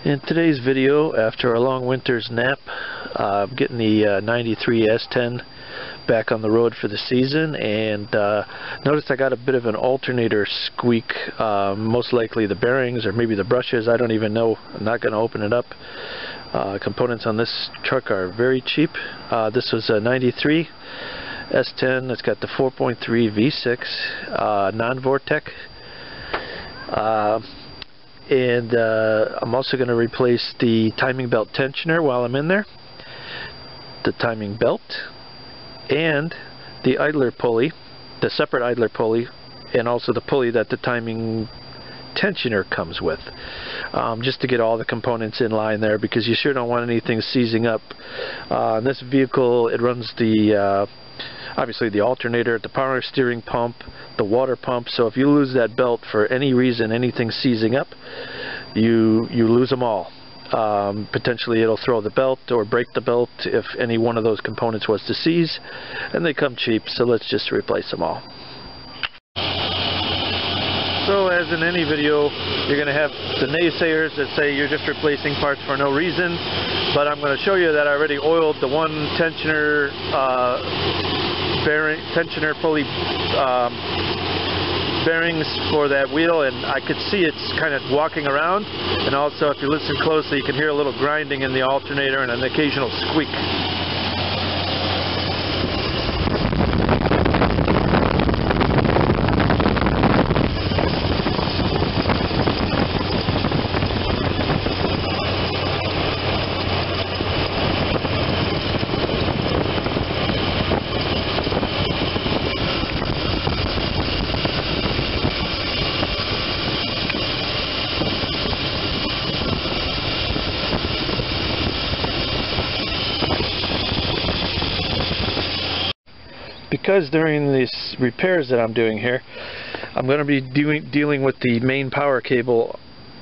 In today's video, after a long winter's nap, I'm getting the 93 S10 back on the road for the season, and noticed I got a bit of an alternator squeak, most likely the bearings or maybe the brushes, I don't even know. I'm not going to open it up. Components on this truck are very cheap. This was a 93 S10. It's got the 4.3 V6 non-Vortec. And I'm also going to replace the timing belt tensioner while I'm in there, the timing belt, and the idler pulley, the separate idler pulley, and also the pulley that the timing tensioner comes with, just to get all the components in line there, because you sure don't want anything seizing up. In this vehicle, it runs the obviously the alternator, the power steering pump, the water pump, so if you lose that belt for any reason, anything seizing up, you lose them all. Potentially it'll throw the belt or break the belt if any one of those components was to seize, and they come cheap, so let's just replace them all. So as in any video, you're going to have the naysayers that say you're just replacing parts for no reason, but I'm going to show you that I already oiled the one tensioner tensioner pulley bearings for that wheel, and I could see it's kind of walking around, and also if you listen closely you can hear a little grinding in the alternator and an occasional squeak. Because during these repairs that I'm doing here, I'm going to be dealing with the main power cable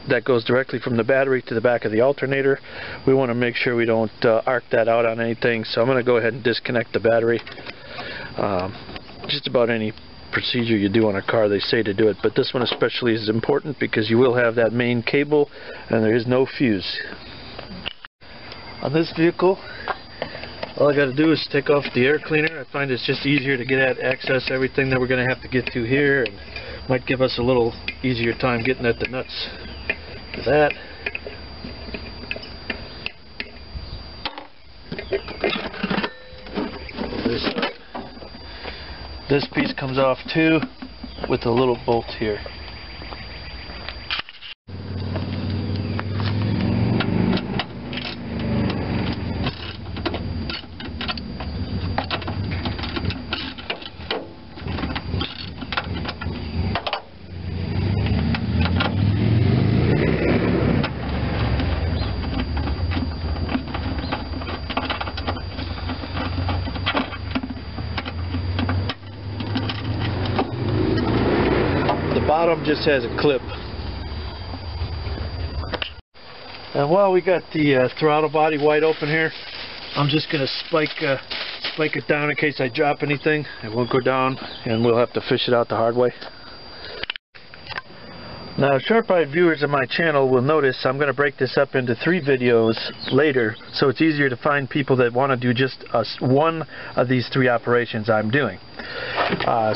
that goes directly from the battery to the back of the alternator. We want to make sure we don't arc that out on anything, so I'm going to go ahead and disconnect the battery. Just about any procedure you do on a car, they say to do it, but this one especially is important because you will have that main cable and there is no fuse. On this vehicle, all I got to do is take off the air cleaner. I find it's just easier to get at access everything that we're going to have to get to here, and might give us a little easier time getting at the nuts for that. This piece comes off too with a little bolt here. Bottom just has a clip. And while we got the throttle body wide open here, I'm just going to spike it down in case I drop anything. It won't go down, and we'll have to fish it out the hard way. Now, sharp-eyed viewers of my channel will notice I'm going to break this up into 3 videos later, so it's easier to find people that want to do just one of these 3 operations I'm doing.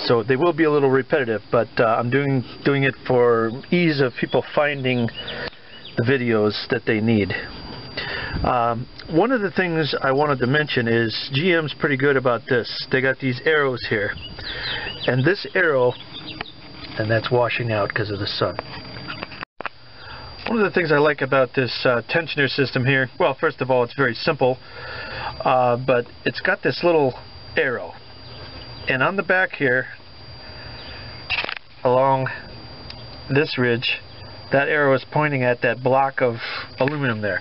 So they will be a little repetitive, but I'm doing it for ease of people finding the videos that they need. One of the things I wanted to mention is GM's pretty good about this. They got these arrows here, and this arrow, and that's washing out because of the sun. One of the things I like about this tensioner system here, well, first of all, it's very simple, but it's got this little arrow. And on the back here, along this ridge, that arrow is pointing at that block of aluminum there.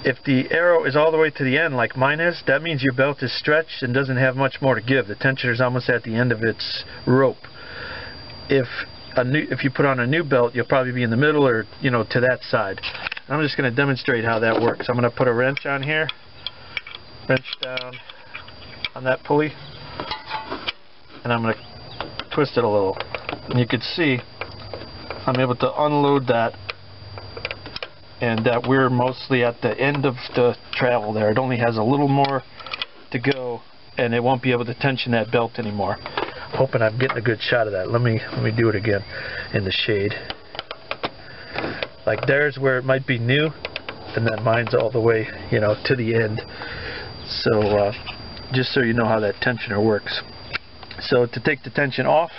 If the arrow is all the way to the end like mine is, that means your belt is stretched and doesn't have much more to give. The tensioner is almost at the end of its rope. If you put on a new belt, you'll probably be in the middle or, you know, to that side. I'm just going to demonstrate how that works. I'm going to put a wrench on here, wrench down on that pulley, and I'm going to twist it a little. And you can see I'm able to unload that and that we're mostly at the end of the travel there. It only has a little more to go, and it won't be able to tension that belt anymore. Hoping I'm getting a good shot of that. Let me do it again in the shade. Like there's where it might be new, and then mine's all the way, you know, to the end. So just so you know how that tensioner works. So to take the tension off,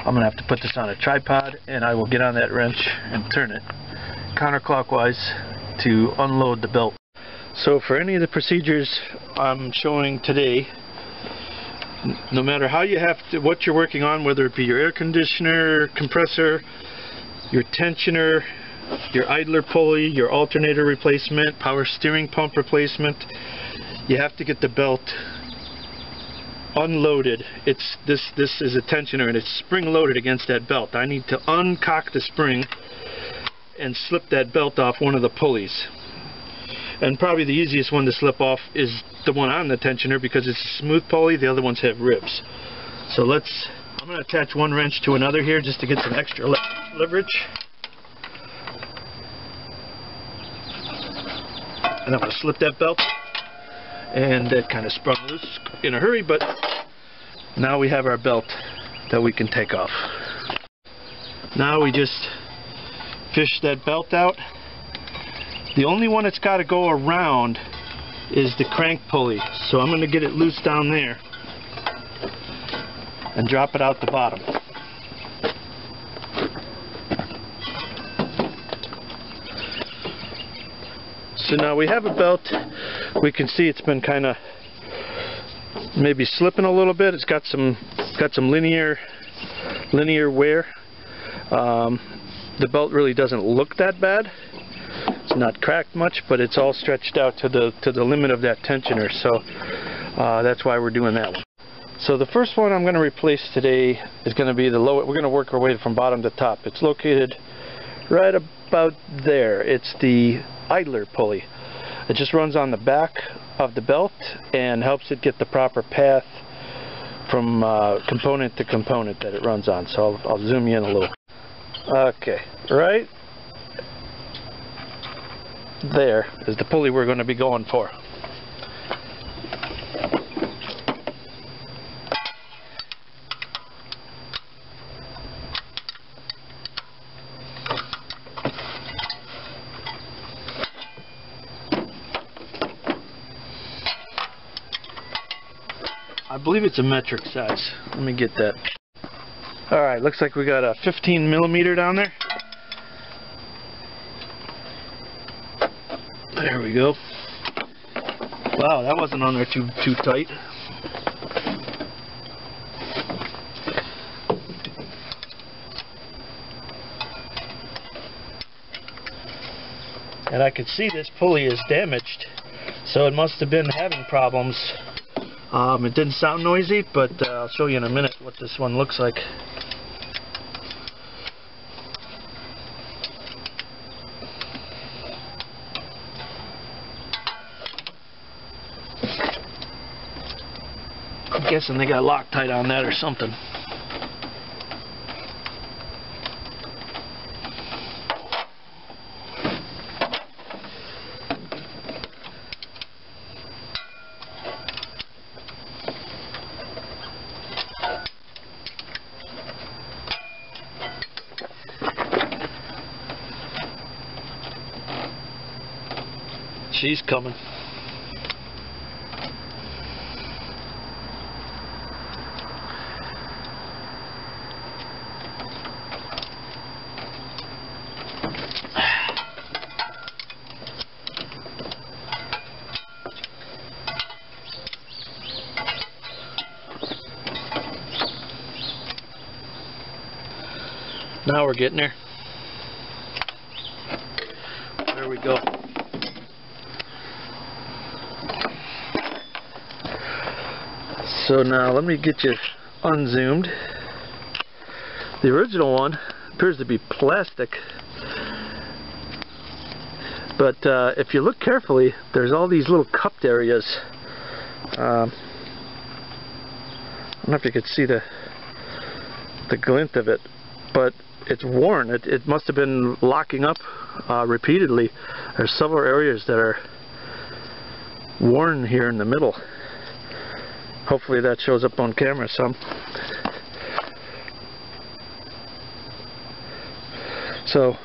I'm gonna have to put this on a tripod, and I will get on that wrench and turn it counterclockwise to unload the belt. So for any of the procedures I'm showing today, no matter how you have to, what you're working on, whether it be your air conditioner, compressor, your tensioner, your idler pulley, your alternator replacement, power steering pump replacement, you have to get the belt unloaded. This is a tensioner, and it's spring loaded against that belt. I need to uncock the spring and slip that belt off one of the pulleys. And probably the easiest one to slip off is the one on the tensioner, because it's a smooth pulley. The other ones have ribs. So I'm going to attach one wrench to another here just to get some extra leverage. And I'm going to slip that belt. And that kind of sprung loose in a hurry, but now we have our belt that we can take off. Now we just fish that belt out. The only one that's got to go around is the crank pulley. So I'm going to get it loose down there and drop it out the bottom. So now we have a belt. We can see it's been kind of maybe slipping a little bit. It's got some linear wear. The belt really doesn't look that bad. It's not cracked much, but it's all stretched out to the limit of that tensioner. So that's why we're doing that one. So the first one I'm going to replace today is going to be the low. We're going to work our way from bottom to top. It's located right about there. It's the idler pulley. It just runs on the back of the belt and helps it get the proper path from component to component that it runs on. So I'll zoom you in a little. Okay, right there is the pulley we're going to be going for. I believe it's a metric size. Let me get that. Alright, looks like we got a 15 millimeter down there. There we go. Wow, that wasn't on there too tight. And I can see this pulley is damaged, so it must have been having problems. It didn't sound noisy, but I'll show you in a minute what this one looks like. I'm guessing they got Loctite on that or something. She's coming. Now we're getting there. There we go. So now let me get you unzoomed. The original one appears to be plastic, but if you look carefully, there's all these little cupped areas. I don't know if you could see the glint of it, but it's worn. It must have been locking up repeatedly. There's several areas that are worn here in the middle. Hopefully that shows up on camera some. So,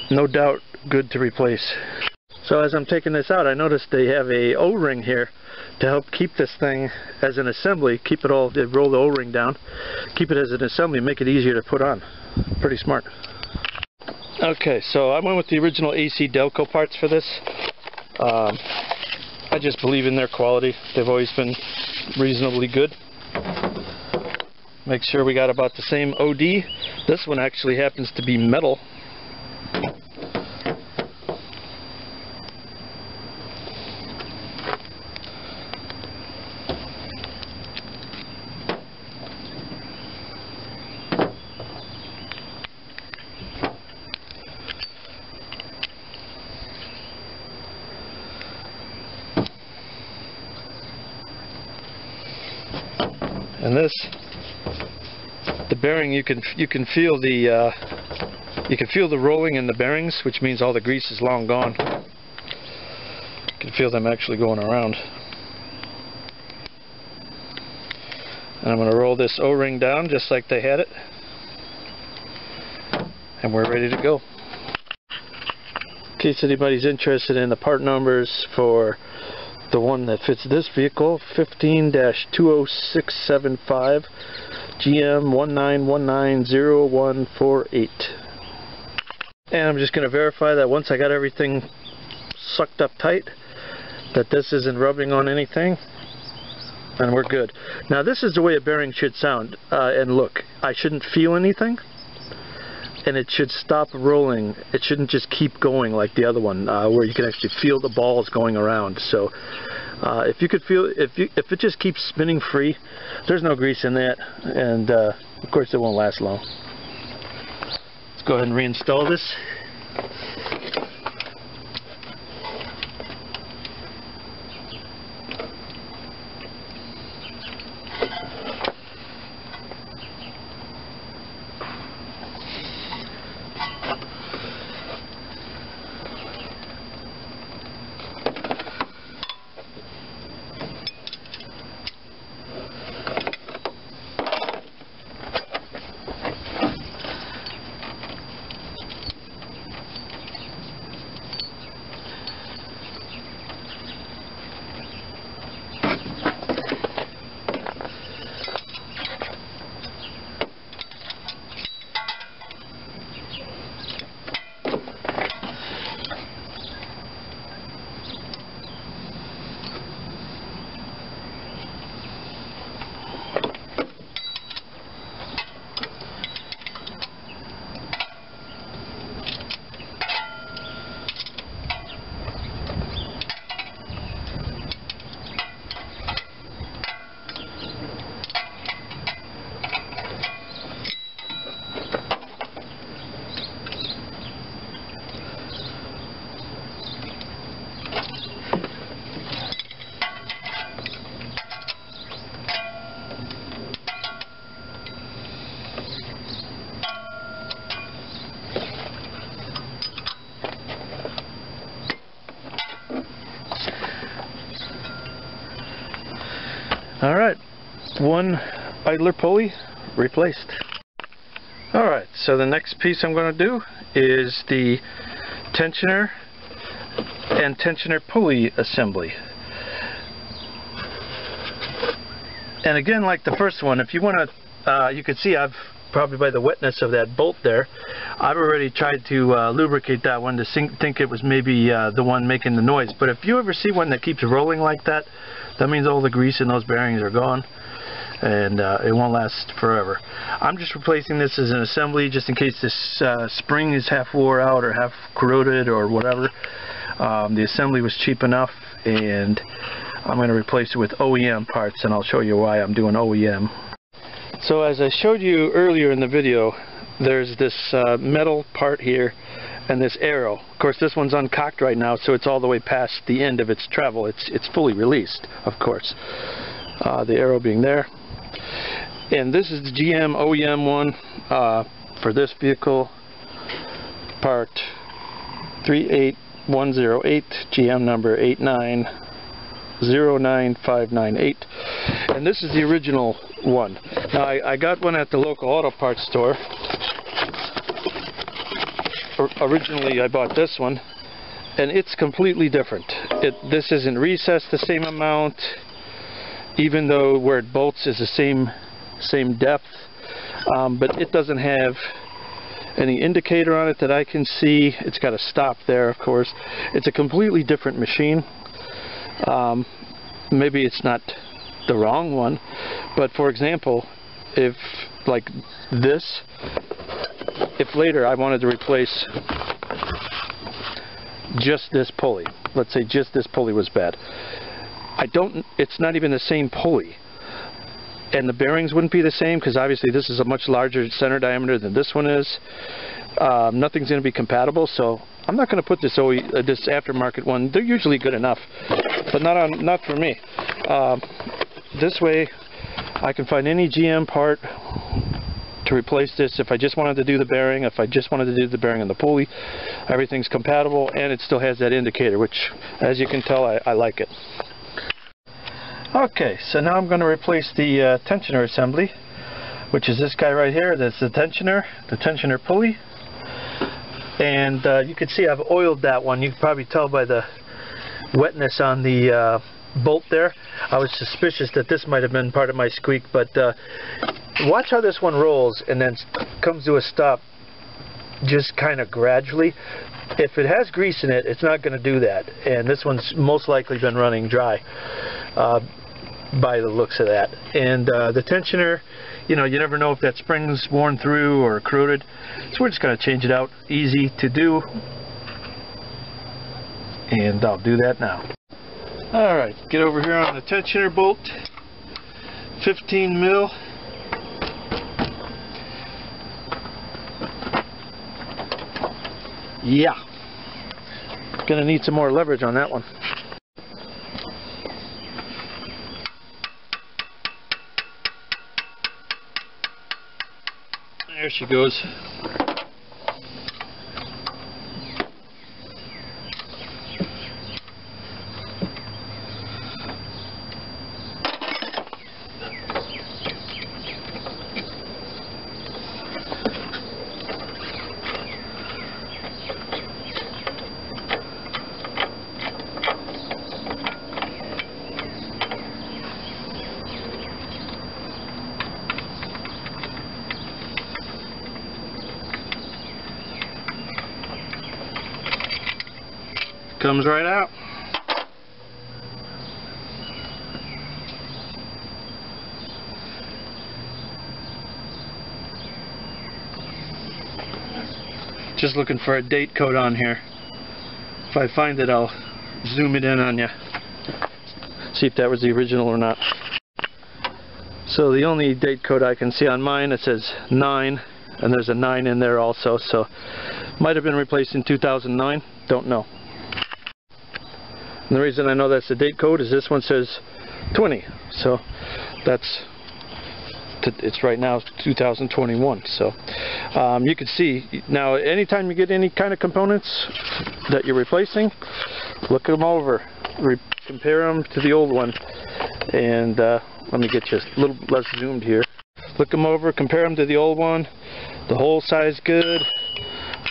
no doubt good to replace. So as I'm taking this out, I noticed they have a O-ring here to help keep this thing as an assembly, keep it all, they roll the O-ring down, keep it as an assembly, make it easier to put on. Pretty smart. Okay, so I went with the original AC Delco parts for this. I just believe in their quality. They've always been reasonably good. Make sure we got about the same OD. This one actually happens to be metal. And this, the bearing, you can feel the rolling in the bearings, which means all the grease is long gone. You can feel them actually going around. And I'm going to roll this O-ring down just like they had it, and we're ready to go. In case anybody's interested in the part numbers for the one that fits this vehicle, 15-20675 GM 19190148. And I'm just going to verify that once I got everything sucked up tight, that this isn't rubbing on anything, and we're good. Now this is the way a bearing should sound and look. I shouldn't feel anything, and it should stop rolling. It shouldn't just keep going like the other one, where you can actually feel the balls going around. So if you could feel, if it just keeps spinning free, there's no grease in that, and of course it won't last long. Let's go ahead and reinstall this. Alright, one idler pulley replaced. Alright, so the next piece I'm going to do is the tensioner and tensioner pulley assembly. And again, like the first one, if you want to, you can see I've probably by the wetness of that bolt there, I've already tried to lubricate that one to think it was maybe the one making the noise. But if you ever see one that keeps rolling like that, that means all the grease in those bearings are gone, and it won't last forever. I'm just replacing this as an assembly just in case this spring is half wore out or half corroded or whatever. The assembly was cheap enough, and I'm going to replace it with OEM parts, and I'll show you why I'm doing OEM. So as I showed you earlier in the video, there's this metal part here and this arrow. Of course, this one's uncocked right now, so it's all the way past the end of its travel. It's fully released, of course. The arrow being there. And this is the GM OEM one for this vehicle. Part 38108, GM number 8909598, and this is the original one. Now I got one at the local auto parts store. Originally I bought this one, and it's completely different. This isn't recessed the same amount, even though where it bolts is the same depth, but it doesn't have any indicator on it that I can see. It's got a stop there, of course. It's a completely different machine. Maybe it's not the wrong one, but for example, if like this, if later I wanted to replace just this pulley, let's say just this pulley was bad, it's not even the same pulley, and the bearings wouldn't be the same, because obviously this is a much larger center diameter than this one is. Nothing's going to be compatible, so I'm not going to put this this aftermarket one. They're usually good enough, but not for me. This way I can find any GM part to replace this. If I just wanted to do the bearing, if I just wanted to do the bearing on the pulley, everything's compatible, and it still has that indicator, which, as you can tell, I like it. Okay, so now I'm going to replace the tensioner assembly, which is this guy right here. That's the tensioner pulley, and you can see I've oiled that one. You can probably tell by the wetness on the bolt there. I was suspicious that this might have been part of my squeak, but watch how this one rolls and then comes to a stop just kind of gradually. If it has grease in it, it's not going to do that, and this one's most likely been running dry by the looks of that. And the tensioner, you know, you never know if that spring's worn through or corroded, so we're just going to change it out. Easy to do, and I'll do that now. Alright, get over here on the tensioner bolt, 15 mil. Yeah, gonna need some more leverage on that one. There she goes. Comes right out. Just looking for a date code on here. If I find it, I'll zoom it in on you. See if that was the original or not. So the only date code I can see on mine, it says 9, and there's a 9 in there also, so might have been replaced in 2009, don't know. And the reason I know that's the date code is this one says 20, so it's right now 2021. So you can see now, anytime you get any kind of components that you're replacing, look them over, compare them to the old one, and let me get you a little less zoomed here. Look them over, compare them to the old one. The hole size good,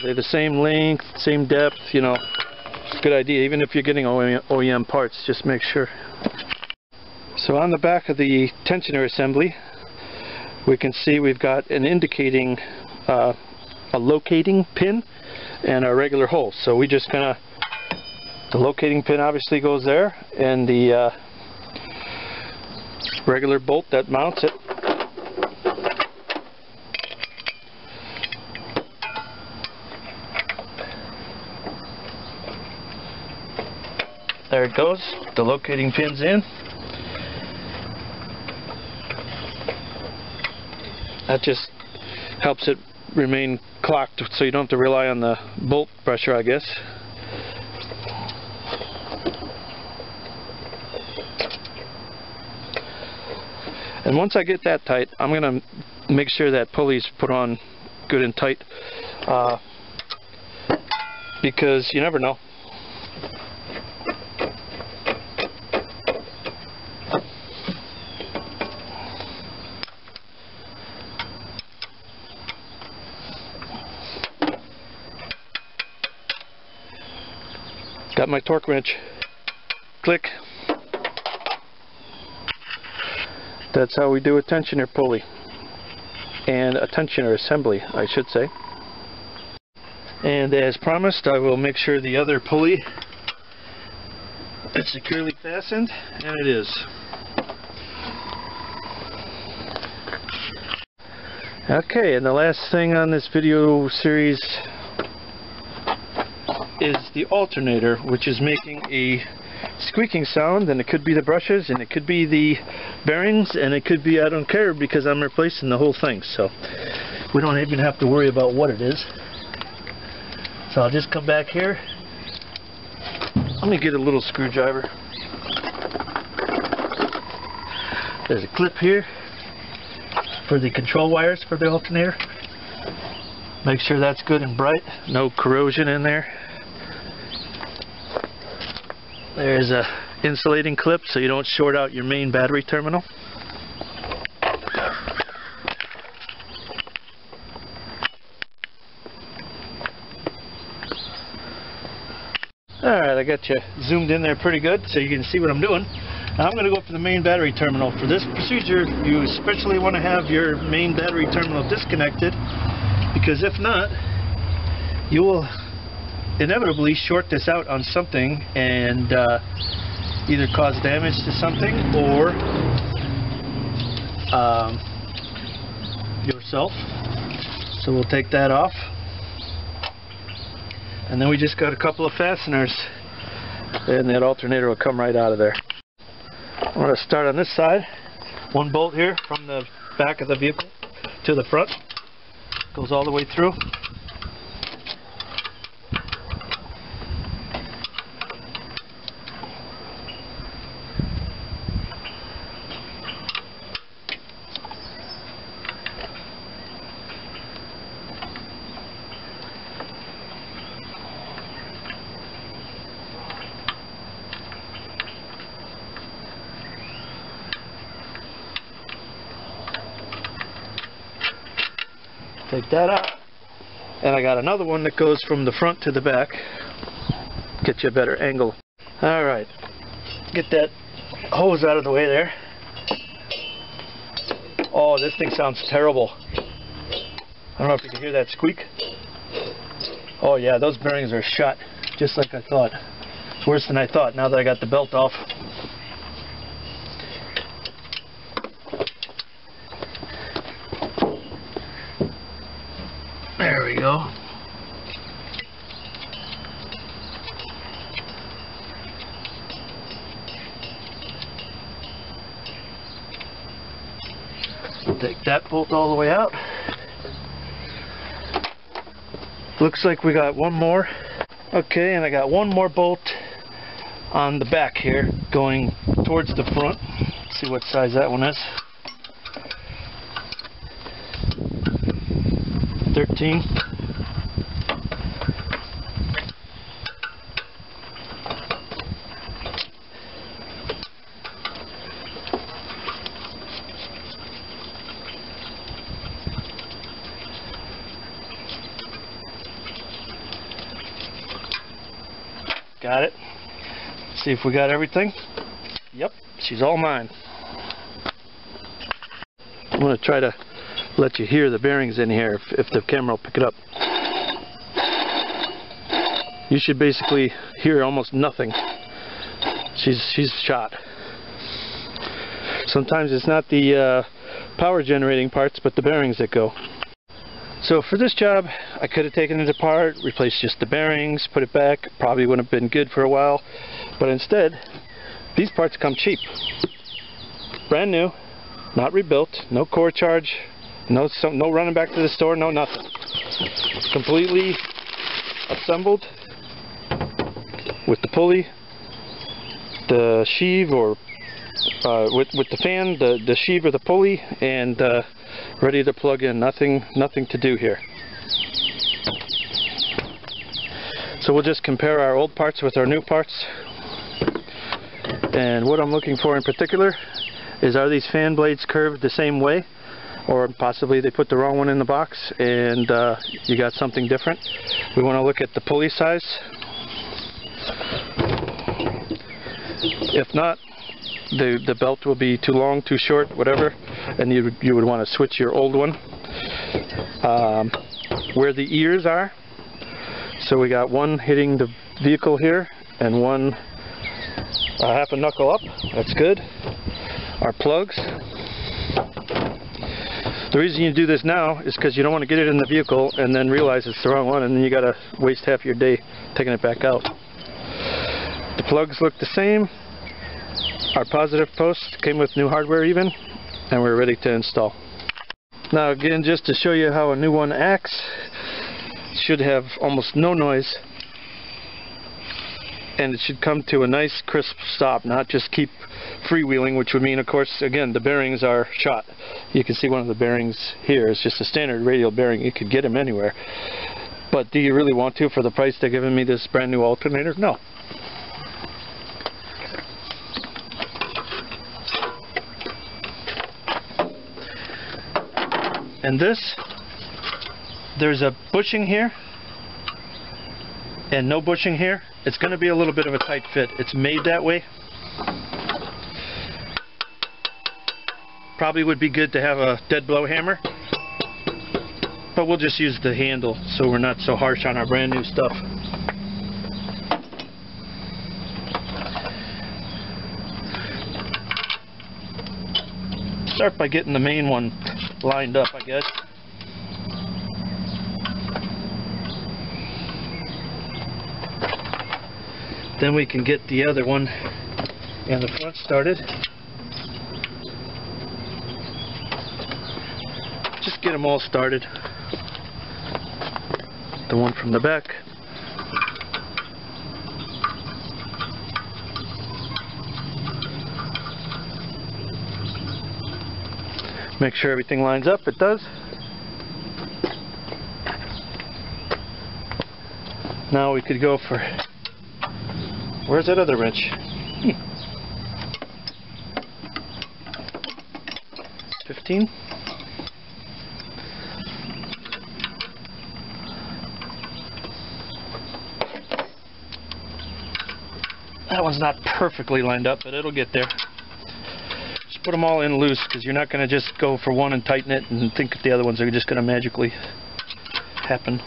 they're the same length, same depth, you know. It's a good idea, even if you're getting OEM parts, just make sure. So on the back of the tensioner assembly, we can see we've got an indicating, a locating pin and a regular hole. So we just gonna, the locating pin obviously goes there, and the regular bolt that mounts it. There it goes, the locating pin's in. That just helps it remain clocked, so you don't have to rely on the bolt pressure, I guess. And once I get that tight, I'm going to make sure that pulley's put on good and tight. because you never know. Got my torque wrench. Click. That's how we do a tensioner pulley. And a tensioner assembly, I should say. And as promised, I will make sure the other pulley is securely fastened, and it is. Okay, and the last thing on this video series is the alternator, which is making a squeaking sound, and it could be the brushes, and it could be the bearings, and it could be, I don't care, because I'm replacing the whole thing, so we don't even have to worry about what it is. So I'll just come back here. Let me get a little screwdriver. There's a clip here for the control wires for the alternator. Make sure that's good and bright, no corrosion in there. There's a insulating clip so you don't short out your main battery terminal. Alright, I got you zoomed in there pretty good so you can see what I'm doing. Now I'm going to go for the main battery terminal. For this procedure, you especially want to have your main battery terminal disconnected, because if not, you will inevitably short this out on something and either cause damage to something or yourself. So we'll take that off, and then we just got a couple of fasteners and that alternator will come right out of there. I'm going to start on this side. One bolt here from the back of the vehicle to the front, goes all the way through. Take that out, and I got another one that goes from the front to the back. Get you a better angle. Alright, get that hose out of the way there. Oh, this thing sounds terrible. I don't know if you can hear that squeak. Oh yeah, those bearings are shot, just like I thought. It's worse than I thought now that I got the belt off. There we go. Take that bolt all the way out. Looks like we got one more. Okay, and I got one more bolt on the back here going towards the front. Let's see what size that one is. 13. Got it. Let's see if we got everything. Yep, she's all mine. I'm going to try to let you hear the bearings in here if the camera will pick it up. You should basically hear almost nothing. She's shot. Sometimes it's not the power generating parts, but the bearings that go. So for this job, I could have taken it apart, replaced just the bearings, put it back. Probably wouldn't have been good for a while. But instead, these parts come cheap. Brand new, not rebuilt, no core charge, no running back to the store, no nothing. Completely assembled with the pulley, the sheave, or with the fan, the sheave or the pulley, and ready to plug in. Nothing to do here. So So we'll just compare our old parts with our new parts. And what I'm looking for in particular is, are these fan blades curved the same way? Or possibly they put the wrong one in the box and you got something different. We want to look at the pulley size. If not, the belt will be too long, too short, whatever, and you would want to switch your old one. Where the ears are, so we got one hitting the vehicle here and one half a knuckle up. That's good. Our plugs. The reason you do this now is because you don't want to get it in the vehicle and then realize it's the wrong one, and then you got to waste half your day taking it back out. The plugs look the same. Our positive post came with new hardware even, and we're ready to install. Now again, just to show you how a new one acts, it should have almost no noise, and it should come to a nice crisp stop, not just keep freewheeling, which would mean, of course, again, the bearings are shot. You can see one of the bearings here is just a standard radial bearing. You could get them anywhere. But do you really want to for the price they're giving me this brand new alternator? No. And this, there's a bushing here and no bushing here. It's going to be a little bit of a tight fit. It's made that way. Probably would be good to have a dead blow hammer, but we'll just use the handle so we're not so harsh on our brand new stuff. Start by getting the main one lined up, I guess. Then we can get the other one and the front started. Just get them all started. The one from the back. Make sure everything lines up. It does. Now we could go for... Where's that other wrench? 15. That one's not perfectly lined up, but it'll get there. Just put them all in loose, because you're not going to just go for one and tighten it and think that the other ones are just going to magically happen.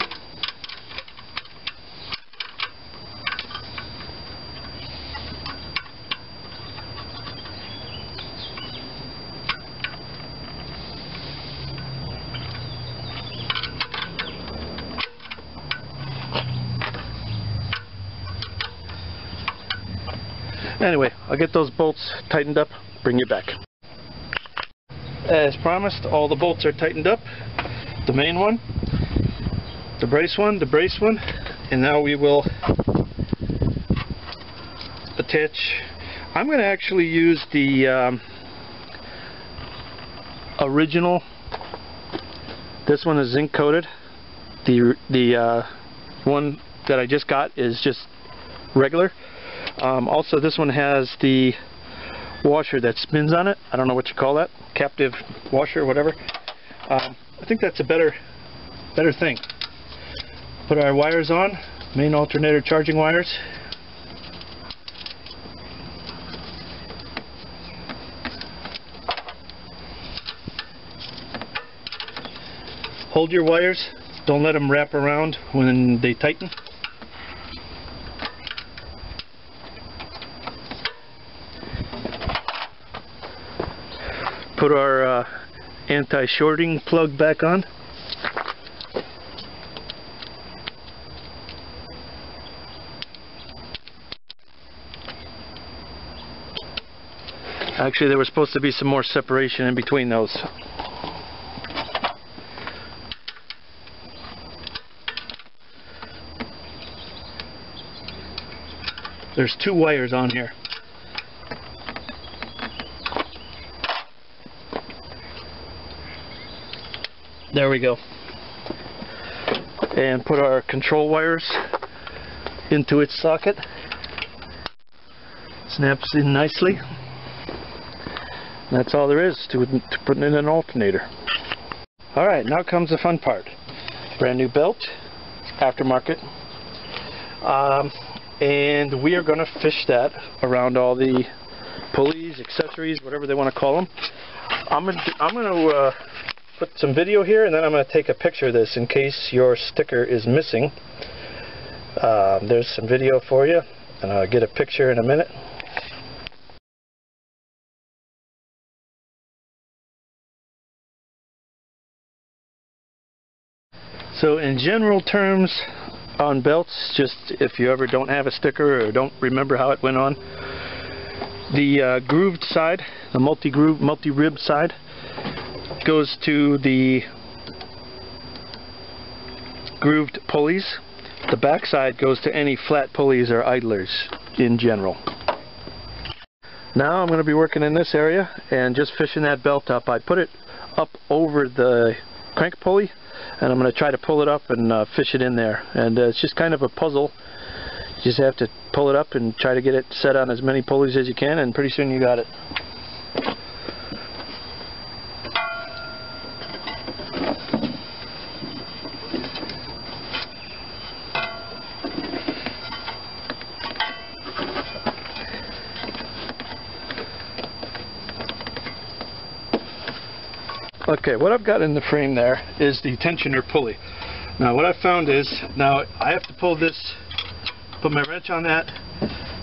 Anyway, I'll get those bolts tightened up, bring you back. As promised, all the bolts are tightened up. The main one, the brace one, and now we will attach. I'm going to actually use the original. This one is zinc coated. The one that I just got is just regular. Also, this one has the washer that spins on it. I don't know what you call that, captive washer, whatever. I think that's a better thing. Put our wires on, main alternator charging wires. Hold your wires, don't let them wrap around when they tighten. Put our anti-shorting plug back on. Actually, there was supposed to be some more separation in between those. There's 2 wires on here. There we go. And put our control wires into its socket. Snaps in nicely. That's all there is to putting in an alternator. Alright, now comes the fun part. Brand new belt, aftermarket. And we are going to fish that around all the pulleys, accessories, whatever they want to call them. I'm going to put some video here, and then I'm going to take a picture of this in case your sticker is missing. There's some video for you, and I'll get a picture in a minute. So in general terms on belts, just if you ever don't have a sticker or don't remember how it went on, the grooved side, the multi-rib side, goes to the grooved pulleys. The back side goes to any flat pulleys or idlers in general. Now I'm going to be working in this area and just fishing that belt up. I put it up over the crank pulley, and I'm going to try to pull it up and fish it in there. And it's just kind of a puzzle. You just have to pull it up and try to get it set on as many pulleys as you can, and pretty soon you got it. Okay, what I've got in the frame there is the tensioner pulley. Now what I found is, now I have to pull this, put my wrench on that,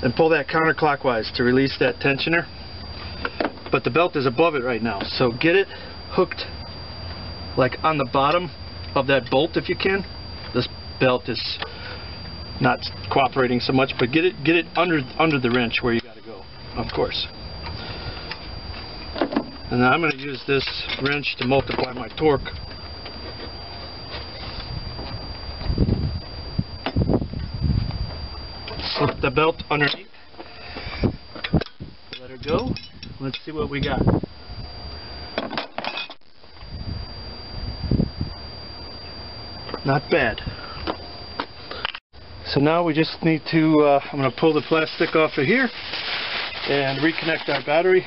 and pull that counterclockwise to release that tensioner. But the belt is above it right now, so get it hooked like on the bottom of that bolt if you can. This belt is not cooperating so much, but get it under the wrench where you got to go, of course. And then I'm going to use this wrench to multiply my torque. Slip the belt underneath. Let her go. Let's see what we got. Not bad. So now we just need to, I'm going to pull the plastic off of here and reconnect our battery,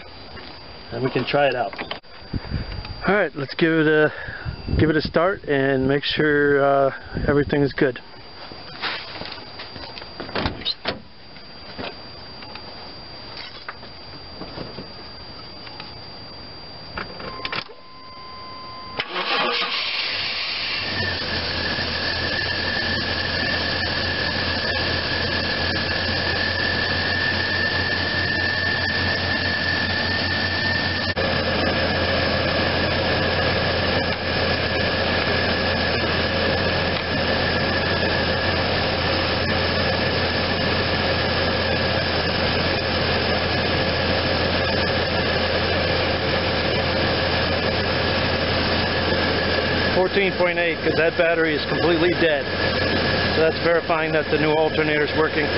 and we can try it out. Alright, let's give it a start and make sure everything is good. Because that battery is completely dead. So that's verifying that the new alternator is working.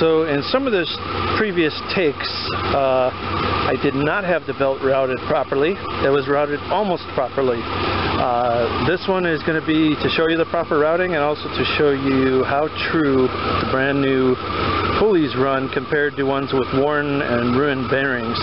So in some of the previous takes, I did not have the belt routed properly. It was routed almost properly. This one is going to be to show you the proper routing and also to show you how true the brand new pulleys run compared to ones with worn and ruined bearings.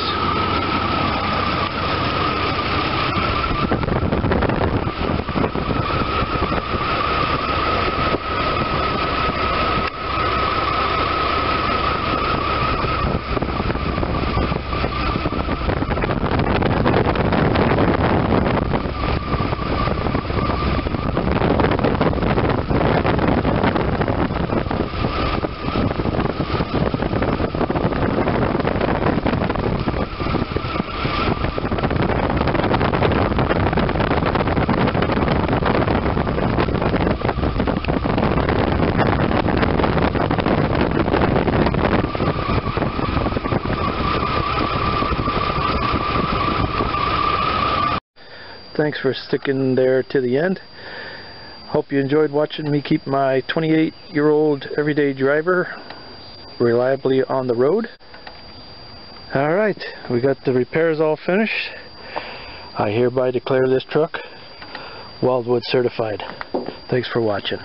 Thanks for sticking there to the end. Hope you enjoyed watching me keep my 28-year-old everyday driver reliably on the road. Alright, we got the repairs all finished. I hereby declare this truck Wildwood certified. Thanks for watching.